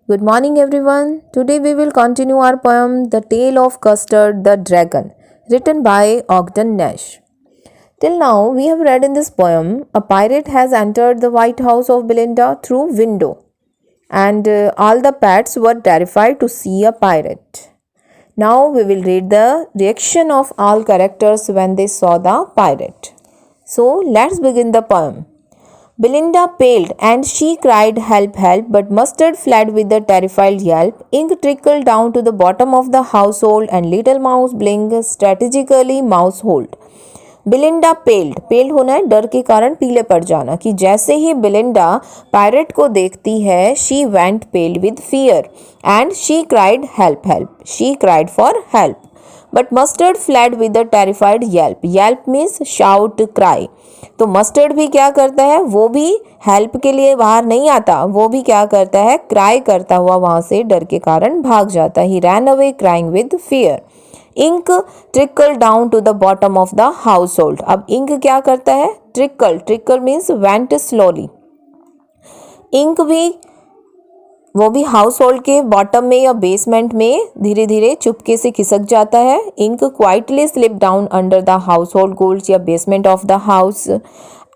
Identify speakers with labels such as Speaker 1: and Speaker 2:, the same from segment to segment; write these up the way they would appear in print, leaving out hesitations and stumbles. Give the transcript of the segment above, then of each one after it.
Speaker 1: Good morning, everyone. Today we will continue our poem The Tale of Custard the Dragon, written by Ogden Nash. Till now, we have read in this poem a pirate has entered the White House of Belinda through window, and all the pets were terrified to see a pirate. Now we will read the reaction of all characters when they saw the pirate. So let's begin the poem. Belinda paled and she cried, "Help, help!" But Mustard fled with a terrified yelp. Ink trickled down to the bottom of the household, and Little Mouse blinked strategically mousehold. बिलिंडा पेल्ड होना है डर के कारण पीले पड़ जाना, कि जैसे ही बिलिंडा पायरेट को देखती है, she went पेल्ड with fear and she cried help help, she cried for help. But mustard fled with a terrified Yelp. Yelp means shout, cry. तो मस्टर्ड भी क्या करता है, वो भी हेल्प के लिए बाहर नहीं आता, वो भी क्या करता है, क्राई करता हुआ वहां से डर के कारण भाग जाता है. He ran away crying with fear. Ink trickle down to the bottom of the household. अब इंक क्या करता है, trickle means went slowly. Ink भी वो भी हाउस होल्ड के बॉटम में या बेसमेंट में धीरे धीरे चुपके से खिसक जाता है. Ink quietly slip down under the household golds या basement of the house.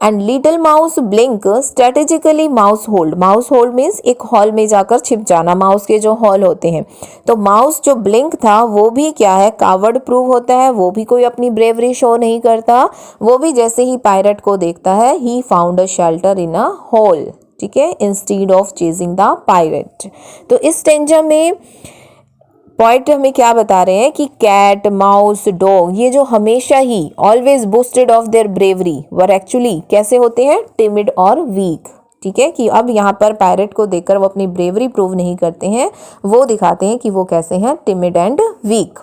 Speaker 1: And little mouse Blink strategically mouseholed means एक हॉल में जाकर छिप जाना, माउस के जो हॉल होते हैं. तो माउस जो ब्लिंक था वो भी क्या है, कावर्ड प्रूव होता है, वो भी कोई अपनी ब्रेवरी शो नहीं करता. वो भी जैसे ही पायरेट को देखता है, he found a shelter in a hole, ठीक है, instead of chasing the pirate. तो इस स्टेंजा में पॉइंट हमें क्या बता रहे हैं कि कैट, माउस, डॉग, ये जो हमेशा ही always boasted of their bravery were actually कैसे होते हैं, टिमिड और वीक. ठीक है, कि अब यहाँ पर पायरेट को देखकर वो अपनी ब्रेवरी प्रूव नहीं करते हैं, वो दिखाते हैं कि वो कैसे हैं, timid and weak.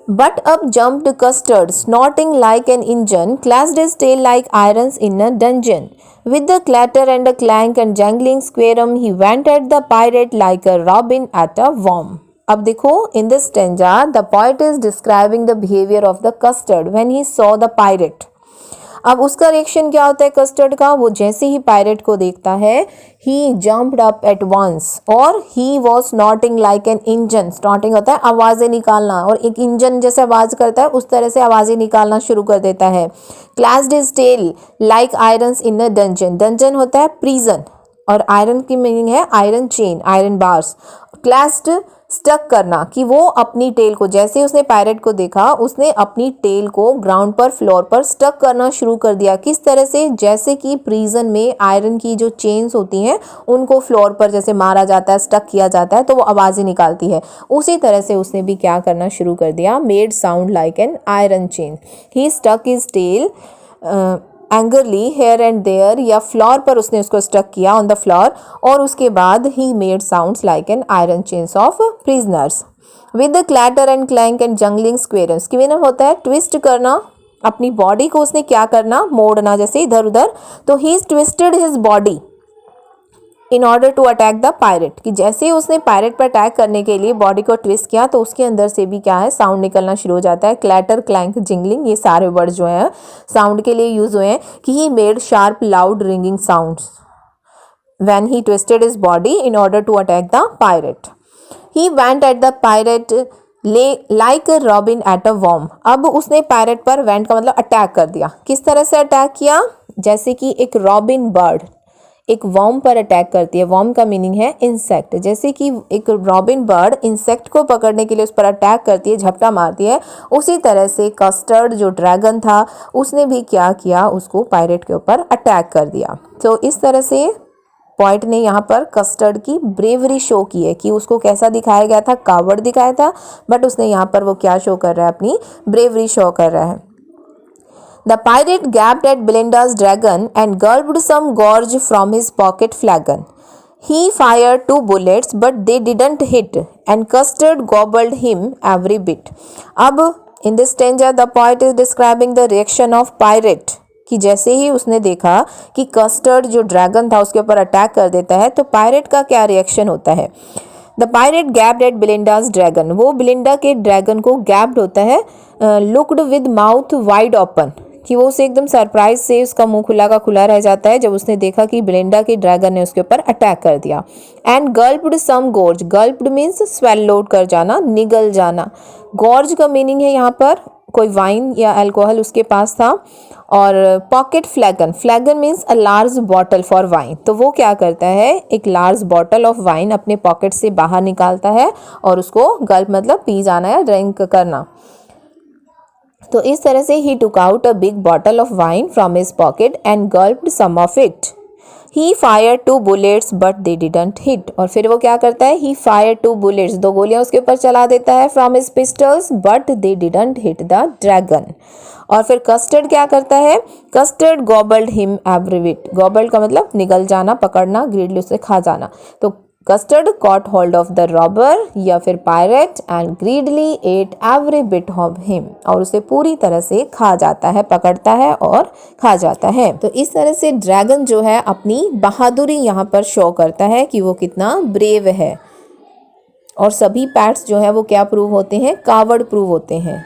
Speaker 1: But up jumped Custard, snorting like an engine, clashed his tail like irons in a dungeon. With a clatter and a clank and jangling squarum, he went at the pirate like a robin at a worm. अब देखो, in this stanza, the poet is describing the behavior of the Custard when he saw the pirate. अब उसका reaction क्या होता है custard का, वो जैसे ही पायरेट को देखता है, ही जम्प्ड अप एट वंस, और he was snorting like an engine. Snorting होता है आवाज़ें निकालना, और एक इंजन जैसे आवाज़ करता है उस तरह से आवाज़ें निकालना शुरू कर देता है. Clashed his tail like irons in a dungeon. Dungeon होता है प्रिजन, और आयरन की मीनिंग है iron chain, iron bars. Clashed stuck करना, कि वो अपनी टेल को, जैसे ही उसने पायरेट को देखा, उसने अपनी टेल को ग्राउंड पर, फ्लोर पर स्टक करना शुरू कर दिया. किस तरह से, जैसे कि प्रिजन में आयरन की जो चेन्स होती हैं उनको फ्लोर पर जैसे मारा जाता है, स्टक किया जाता है, तो वो आवाज़ें निकालती है, उसी तरह से उसने भी क्या करना शुरू कर दिया, made sound like an iron chain. He stuck his tail angrily here and there, या फ्लोर पर उसने उसको स्टक किया, ऑन द फ्लोर, और उसके बाद he made sounds like an iron chains of prisoners. With the clatter and clank and jangling squirms, की meaning होता है ट्विस्ट करना, अपनी बॉडी को उसने क्या करना, मोड़ना, जैसे इधर उधर. तो he twisted his body in order to attack the pirate, कि जैसे ही उसने पायरेट पर अटैक करने के लिए बॉडी को ट्विस्ट किया, तो उसके अंदर से भी क्या है, साउंड निकलना शुरू हो जाता है. क्लैटर, क्लैंक, जिंगलिंग, ये सारे वर्ड जो हैं साउंड के लिए यूज हुए हैं. कि he made sharp loud ringing sounds when he twisted his body in order to attack the pirate. He went at the pirate like a robin at a worm. अब उसने pirate पर, went का मतलब attack कर दिया. किस तरह से अटैक किया, जैसे कि एक रॉबिन बर्ड एक वर्म पर अटैक करती है. वर्म का मीनिंग है इंसेक्ट. जैसे कि एक रॉबिन बर्ड इंसेक्ट को पकड़ने के लिए उस पर अटैक करती है, झपटा मारती है, उसी तरह से कस्टर्ड जो ड्रैगन था, उसने भी क्या किया, उसको पायरेट के ऊपर अटैक कर दिया. तो इस तरह से पॉइंट ने यहाँ पर कस्टर्ड की ब्रेवरी शो की है, कि उसको कैसा दिखाया गया था, कावर्ड दिखाया था, बट उसने यहाँ पर वो क्या शो कर रहा है, अपनी ब्रेवरी शो कर रहा है. The pirate gaped at Belinda's dragon and gulped some gorge from his pocket flagon. He fired 2 bullets, but they didn't hit, and Custard gobbled him every bit. अब in this stanza, the poet is describing the reaction of pirate. कि जैसे ही उसने देखा कि custard जो dragon था उसके ऊपर अटैक कर देता है, तो पायरेट का क्या रिएक्शन होता है. The pirate gaped at Belinda's dragon, वो बिलिंडा के ड्रैगन को गैप्ड होता है, looked with mouth wide open, कि वो उसे एकदम सरप्राइज से उसका मुंह खुला का खुला रह जाता है जब उसने देखा कि बेलिंडा के ड्रैगन ने उसके ऊपर अटैक कर दिया। And gulped some grog, gulped means swallowed कर जाना, निगल जाना। गॉर्ज का मीनिंग है यहाँ पर कोई वाइन या अल्कोहल उसके पास था। और pocket फ्लैगन, फ्लैगन means a large bottle for wine, तो वो क्या करता है, एक लार्ज बॉटल ऑफ वाइन अपने पॉकेट से बाहर निकालता है और उसको गल्प मतलब पी जाना या ड्रिंक करना। तो इस तरह से he took out a big bottle of wine from his pocket and gulped some of it. He fire 2 bullets but they didn't hit, और फिर वो क्या करता है, ही फायर 2 बुलेट्स, 2 गोलियां उसके ऊपर चला देता है from his pistols but they didn't hit the dragon. और फिर कस्टर्ड क्या करता है, कस्टर्ड गॉबल्ड हिम एवरी बिट, गॉबल्ड का मतलब निगल जाना, पकड़ना, ग्रीडली उसे खा जाना। तो custard cot hold of the robber या फिर pirate and greedily at every bit of him, और उसे पूरी तरह से खा जाता है, पकड़ता है और खा जाता है। तो इस तरह से ड्रैगन जो है अपनी बहादुरी यहाँ पर शो करता है कि वो कितना ब्रेव है। और सभी पैट्स जो है वो क्या प्रूव होते हैं, कावर्ड प्रूव होते हैं।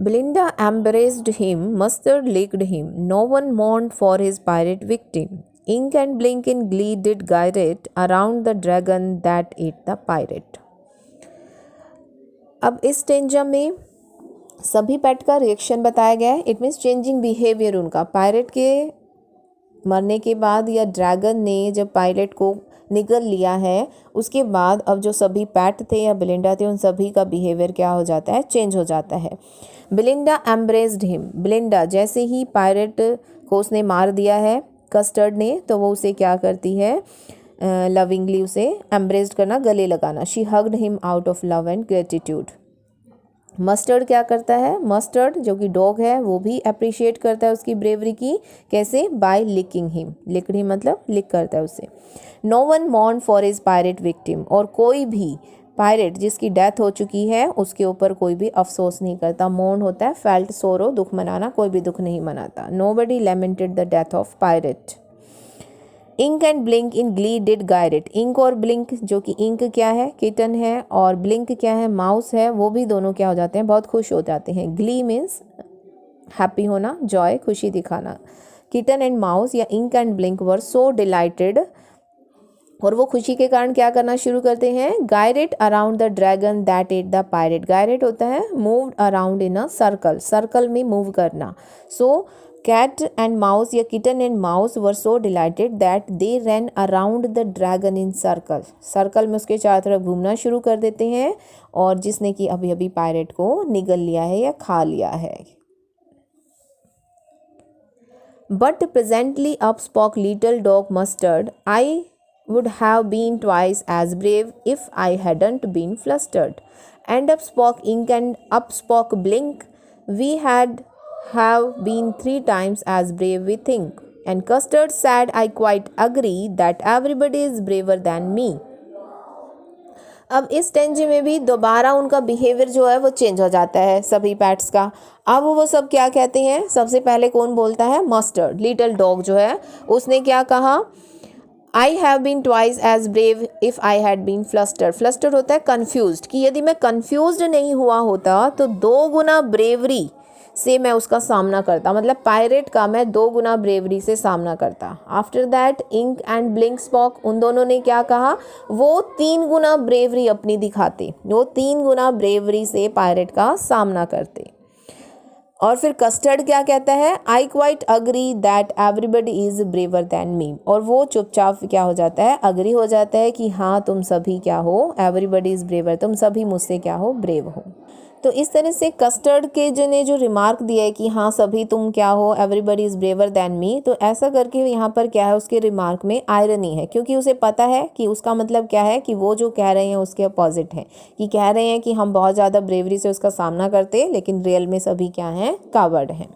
Speaker 1: Belinda embraced him, Mustard licked him, no one mourned for his pirate victim. Ink and Blink in glee did guide it around the dragon that ate the pirate. अब इस stanza में सभी पेट का reaction बताया गया है। इट मीन्स चेंजिंग बिहेवियर उनका, pirate के मरने के बाद या ड्रैगन ने जब पायरेट को निगल लिया है उसके बाद अब जो सभी पैट थे या बेलिंडा थे उन सभी का बिहेवियर क्या हो जाता है, चेंज हो जाता है। बेलिंडा एम्ब्रेस्ड हिम, बेलिंडा जैसे ही पायरेट को उसने मार दिया है कस्टर्ड ने, तो वो उसे क्या करती है, लविंगली उसे एम्ब्रेस्ड करना, गले लगाना। She hugged him out of love and gratitude. Mustard क्या करता है, मस्टर्ड जो कि डॉग है वो भी अप्रिशिएट करता है उसकी ब्रेवरी की, कैसे, by licking him, lick him मतलब लिक करता है उसे। No one mourn for his pirate victim, और कोई भी पायरेट जिसकी डेथ हो चुकी है उसके ऊपर कोई भी अफसोस नहीं करता। मॉर्न होता है फेल्ट सोरो, दुख मनाना, कोई भी दुख नहीं मनाता। Nobody lamented the death of pirate. Ink and Blink in glee did guide it, ink और ब्लिंक जो कि इंक क्या है, किटन है, और ब्लिंक क्या है, माउस है, वो भी दोनों क्या हो जाते हैं, बहुत खुश हो जाते हैं। ग्ली मीन्स हैप्पी होना, जॉय, खुशी दिखाना। किटन एंड माउस या Ink and Blink were so delighted, और वो खुशी के कारण क्या करना शुरू करते हैं, guide around the dragon that ate the pirate. Guide होता है moved around in a circle, circle में मूव करना। सो कैट एंड माउस या kitten and mouse were so delighted that they ran around the dragon in circle, circle में उसके चारों तरफ घूमना शुरू कर देते हैं, और जिसने कि अभी अभी पायरेट को निगल लिया है या खा लिया है। But presently up spoke little dog mustard, I would have been twice as brave if I hadn't been flustered. And up spoke Ink and up spoke Blink, we have been 3 times as brave we think. And Custard said, I quite agree that everybody is braver than me. अब इस Strange में भी दोबारा उनका behaviour जो है वो change हो जाता है सभी पैट्स का। अब वो सब क्या कहते हैं, सबसे पहले कौन बोलता है, मस्टर्ड, लिटिल डॉग जो है उसने क्या कहा, I have been twice as brave if I had been flustered. Flustered होता है कन्फ्यूज्ड, कि यदि मैं कन्फ्यूज्ड नहीं हुआ होता तो 2 गुना ब्रेवरी से मैं उसका सामना करता, मतलब पायरेट का मैं 2 गुना ब्रेवरी से सामना करता। After that Ink and Blink spoke, उन दोनों ने क्या कहा, वो 3 गुना ब्रेवरी अपनी दिखाते, वो 3 गुना ब्रेवरी से पायरेट का सामना करते। और फिर कस्टर्ड क्या कहता है, I quite agree that everybody is braver than me, और वो चुपचाप क्या हो जाता है, अग्री हो जाता है कि हाँ तुम सभी क्या हो, एवरीबडी इज़ ब्रेवर, तुम सभी मुझसे क्या हो, ब्रेव हो। तो इस तरह से कस्टर्ड के जो रिमार्क दिया है कि हाँ सभी तुम क्या हो, everybody is braver than me, तो ऐसा करके यहाँ पर क्या है, उसके रिमार्क में आयरनी है, क्योंकि उसे पता है कि उसका मतलब क्या है, कि वो जो कह रहे हैं उसके अपोजिट है, कि कह रहे हैं कि हम बहुत ज़्यादा ब्रेवरी से उसका सामना करते, लेकिन रियल में सभी क्या हैं, कावर्ड हैं।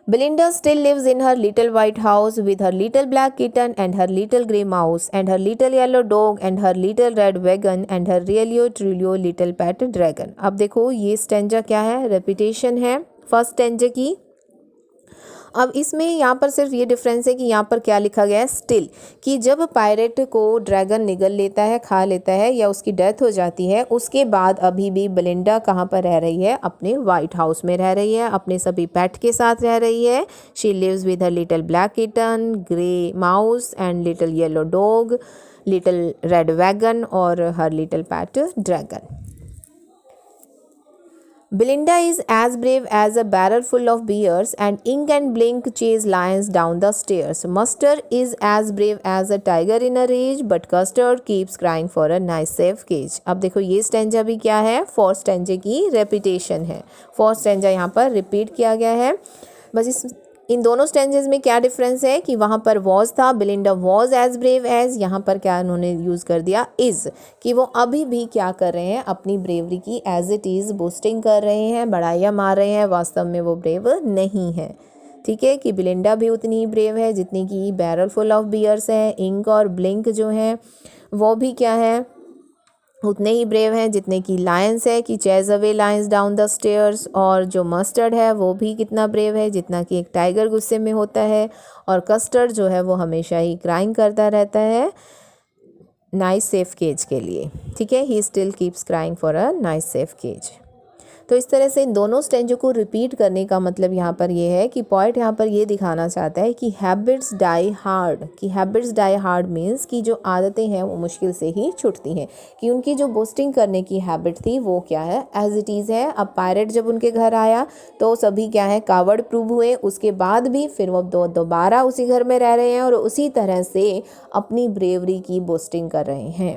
Speaker 1: Belinda still lives in her little white house with her little black kitten and her little grey mouse and her little yellow dog and her little red wagon and her really truly little pet dragon। अब देखो ये stanza क्या है, repetition है first stanza की। अब इसमें यहाँ पर सिर्फ ये डिफरेंस है कि यहाँ पर क्या लिखा गया है, स्टिल, कि जब पायरेट को ड्रैगन निगल लेता है, खा लेता है या उसकी डेथ हो जाती है, उसके बाद अभी भी बेलिंडा कहाँ पर रह रही है, अपने वाइट हाउस में रह रही है, अपने सभी पेट के साथ रह रही है। She lives with her little black kitten, grey mouse and little yellow dog, little red wagon और her little pet dragon. Belinda is as brave as a barrel full of beers, and Ink and Blink chase lions down the stairs. Mustard is as brave as a tiger in a rage, but Custard keeps crying for a nice safe cage. अब देखो ये stanza भी क्या है, four स्टेंजे की repetition है, four stanza यहाँ पर रिपीट किया गया है। बस इन दोनों स्टेंजेस में क्या डिफरेंस है कि वहाँ पर वॉज था, बिलिंडा वॉज एज ब्रेव एज, यहाँ पर क्या उन्होंने यूज़ कर दिया इज़, कि वो अभी भी क्या कर रहे हैं, अपनी ब्रेवरी की एज इट इज़ बूस्टिंग कर रहे हैं, बढ़ाइयाँ मार रहे हैं, वास्तव में वो ब्रेव नहीं है। ठीक है, कि बिलिंडा भी उतनी ही ब्रेव है जितनी कि बैरल फुल ऑफ बियर्स है, इंक और ब्लिंक जो हैं वो भी क्या है, उतने ही ब्रेव हैं जितने की लायंस है, कि chase away Lions down the stairs, और जो मस्टर्ड है वो भी कितना ब्रेव है जितना कि एक टाइगर गुस्से में होता है, और कस्टर्ड जो है वो हमेशा ही क्राइंग करता रहता है नाइस सेफ केज के लिए। ठीक है, he still keeps crying for a nice safe cage. तो इस तरह से इन दोनों स्टेंजों को रिपीट करने का मतलब यहाँ पर ये है कि पॉइंट यहाँ पर ये दिखाना चाहता है कि हैबिट्स डाई हार्ड, कि हैबिट्स डाई हार्ड मीन्स कि जो आदतें हैं वो मुश्किल से ही छूटती हैं, कि उनकी जो बूस्टिंग करने की हैबिट थी वो क्या है, एज इट इज़ है। अब पायरेट जब उनके घर आया तो सभी क्या है, कावर्ड प्रूव हुए, उसके बाद भी फिर वो दोबारा उसी घर में रह रहे हैं और उसी तरह से अपनी ब्रेवरी की बूस्टिंग कर रहे हैं,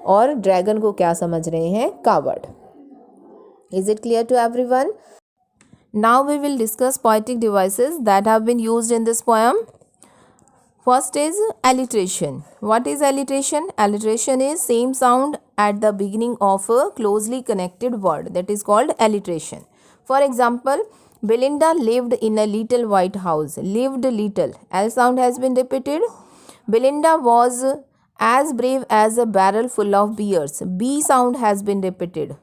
Speaker 1: और ड्रैगन को क्या समझ रहे हैं, coward. Is it clear to everyone? Now we will discuss poetic devices that have been used in this poem. First is alliteration. What is alliteration? Alliteration is same sound at the beginning of a closely connected word, that is called alliteration. For example, Belinda lived in a little white house. Lived little. L sound has been repeated. Belinda was as brave as a barrel full of beers. B sound has been repeated.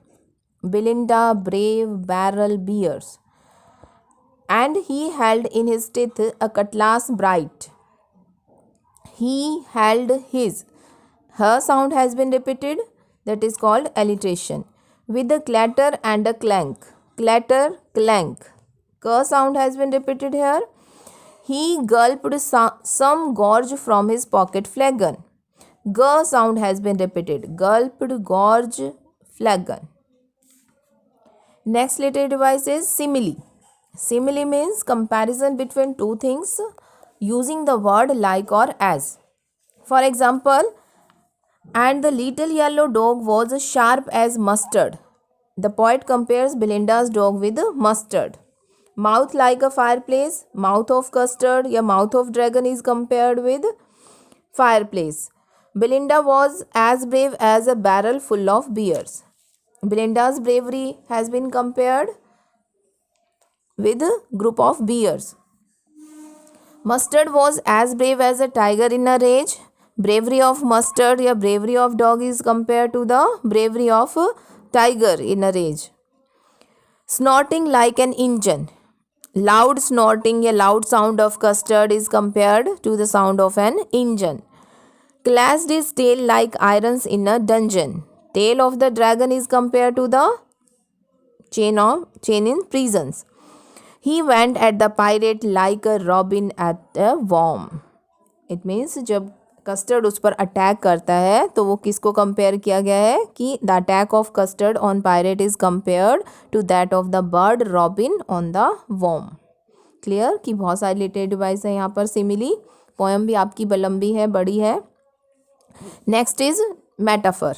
Speaker 1: Belinda brave barrel beers, and he held in his teeth a cutlass bright. He held his. Her sound has been repeated, that is called alliteration, with a clatter and a clank. Clatter, clank. K sound has been repeated here. He gulped some gorge from his pocket flagon. G sound has been repeated. Gulped, gorge, flagon. Next literary device is simile. Simile means comparison between two things using the word like or as. For example, and the little yellow dog was sharp as mustard. The poet compares Belinda's dog with mustard. Mouth like a fireplace. Mouth of custard या mouth of dragon is compared with fireplace. Belinda was as brave as a barrel full of beers. Belinda's bravery has been compared with a group of bears. Mustard was as brave as a tiger in a rage. Bravery of mustard या bravery of dog is compared to the bravery of a tiger in a rage. Snorting like an engine. Loud snorting या loud sound of custard is compared to the sound of an engine. Clashed his tail like irons in a dungeon. Tail of the dragon is compared to the chain in prisons. He went at the pirate like a robin at a worm. It means जब custard उस पर attack करता है तो वो किसको compare किया गया है कि the attack of custard on pirate is compared to that of the bird robin on the worm. Clear कि बहुत सारी लिटरेरी डिवाइस है यहाँ पर सिमिली। पोएम भी आपकी लंबी है, बड़ी है। Next is metaphor.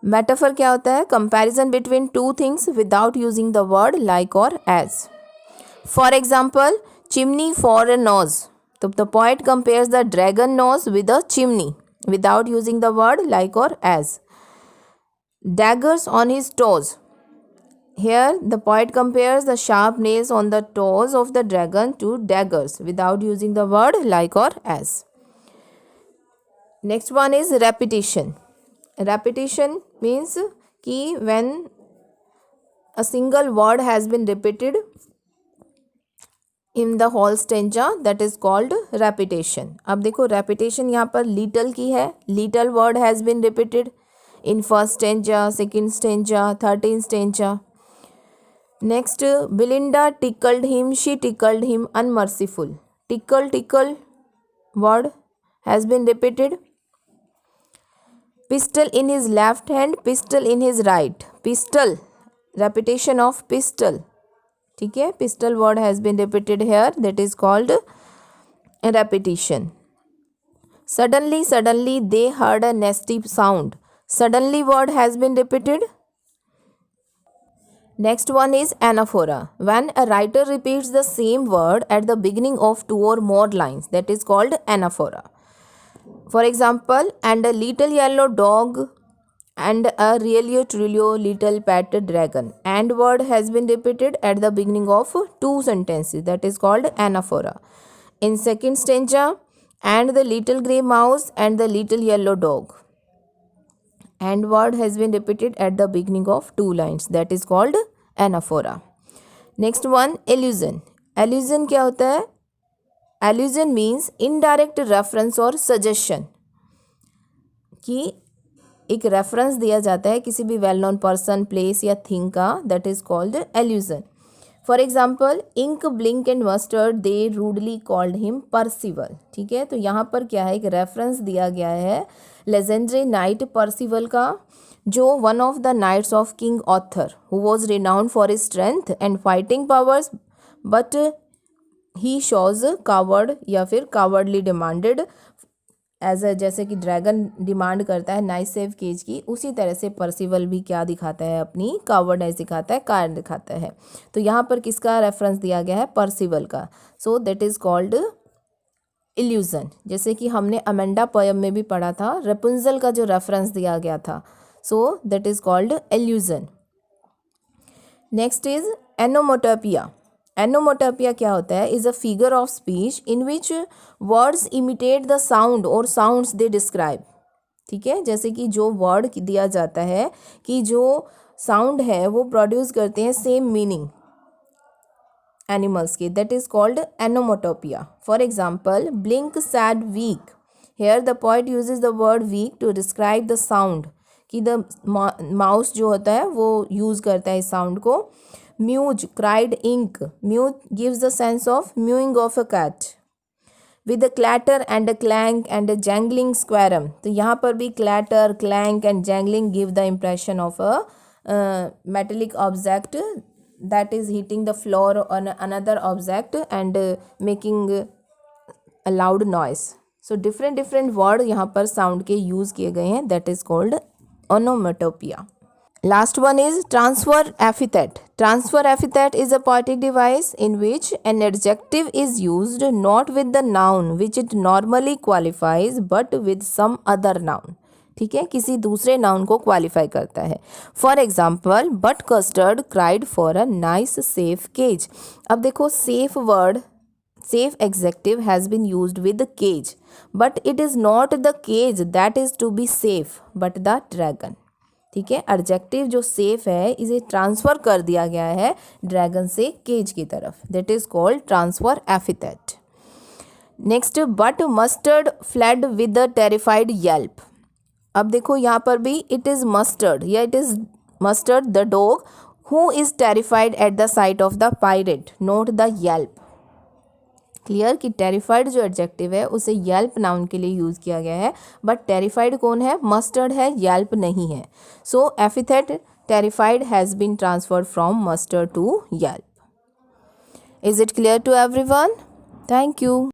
Speaker 1: मेटाफर क्या होता है? Comparison between two things without using the word like और as. For example, chimney for a nose, तो the poet compares the dragon nose with a chimney without using the word like और as. daggers on his toes, here the poet compares the sharp nails on the toes of the dragon to daggers without using the word like or as. Next one is repetition. Repetition means कि when a single word has been repeated in the whole stanza that is called repetition. अब देखो repetition यहाँ पर little की है, little word has been repeated in first stanza, second stanza, 13 stanza. Next, Belinda tickled him, she tickled him unmerciful. Tickle word has been repeated. Pistol in his left hand, pistol in his right. Pistol, repetition of pistol. ठीक है, pistol word has been repeated here, that is called a repetition. Suddenly they heard a nasty sound. Suddenly word has been repeated. Next one is anaphora. When a writer repeats the same word at the beginning of 2 or more lines, that is called anaphora. For example, and a little yellow dog and a really truly little pet dragon. And word has been repeated at the beginning of 2 sentences, that is called anaphora. In second stanza, and the little grey mouse and the little yellow dog. And word has been repeated at the beginning of 2 lines, that is called anaphora. Next one, allusion. Allusion क्या होता है? Allusion means indirect reference और suggestion, कि एक reference दिया जाता है किसी भी वेल नोन पर्सन, प्लेस या थिंग का, that is called allusion. For example, Ink Blink and Mustard they rudely called him Percival. ठीक है, तो यहाँ पर क्या है, एक रेफरेंस दिया गया है लेजेंडरी नाइट परसिवल का, जो one of the knights of king Arthur who was renowned for his strength and fighting powers, but he shows coward या फिर कावर्डली डिमांडेड एज अ, जैसे कि ड्रैगन डिमांड करता है नाइस सेफ केज की, उसी तरह से परसिवल भी क्या दिखाता है, अपनी कावर्डनेस दिखाता है, कारण दिखाता है. तो यहाँ पर किसका रेफरेंस दिया गया है, परसिवल का. सो दैट इज कॉल्ड इल्यूजन. जैसे कि हमने अमेंडा पोयम में भी पढ़ा था, रेपुंजल का जो रेफरेंस दिया गया था, so that is called illusion. Next is onomatopoeia. Onomatopoeia क्या होता है, is a figure of speech in which words imitate the sound और साउंड्स दे डिस्क्राइब. ठीक है, जैसे कि जो वर्ड दिया जाता है कि जो साउंड है वो प्रोड्यूस करते हैं सेम मीनिंग एनिमल्स के, that is called onomatopoeia. For example, Blink said week. Here the poet uses the word week to describe the sound, कि द माउस जो होता है वो यूज़ करता है इस साउंड को. Meowch cried Ink. Meowch gives the sense of mewing of a cat. With a clatter and a clank and a jangling squirm. तो यहाँ पर भी clatter, clank and jangling give the impression of a metallic object that is hitting the floor on another object and making a loud noise. So different word यहाँ पर sound के use किए गए हैं, that is called onomatopoeia. Last one is transfer epithet. Transfer epithet is a poetic device in which an adjective is used not with the noun which it normally qualifies but with some other noun. ठीक है, किसी दूसरे noun को qualify करता है. For example, but custard cried for a nice safe cage. अब देखो, safe word, safe adjective has been used with cage, but it is not the cage that is to be safe but the dragon. ठीक है, adjective जो safe है इसे transfer कर दिया गया है ड्रैगन से केज की तरफ, that is called transfer epithet. Next, but mustard fled with the terrified Yelp. अब देखो यहाँ पर भी इट इज़ मस्टर्ड या it is mustard the dog who is terrified at the site of the pirate, note the Yelp. Clear कि terrified जो adjective है उसे येल्प नाउन के लिए यूज़ किया गया है, बट टेरिफाइड कौन है, मस्टर्ड है, येल्प नहीं है. So epithet terrified has been transferred from Mustard to yelp. Is it clear to everyone? Thank you.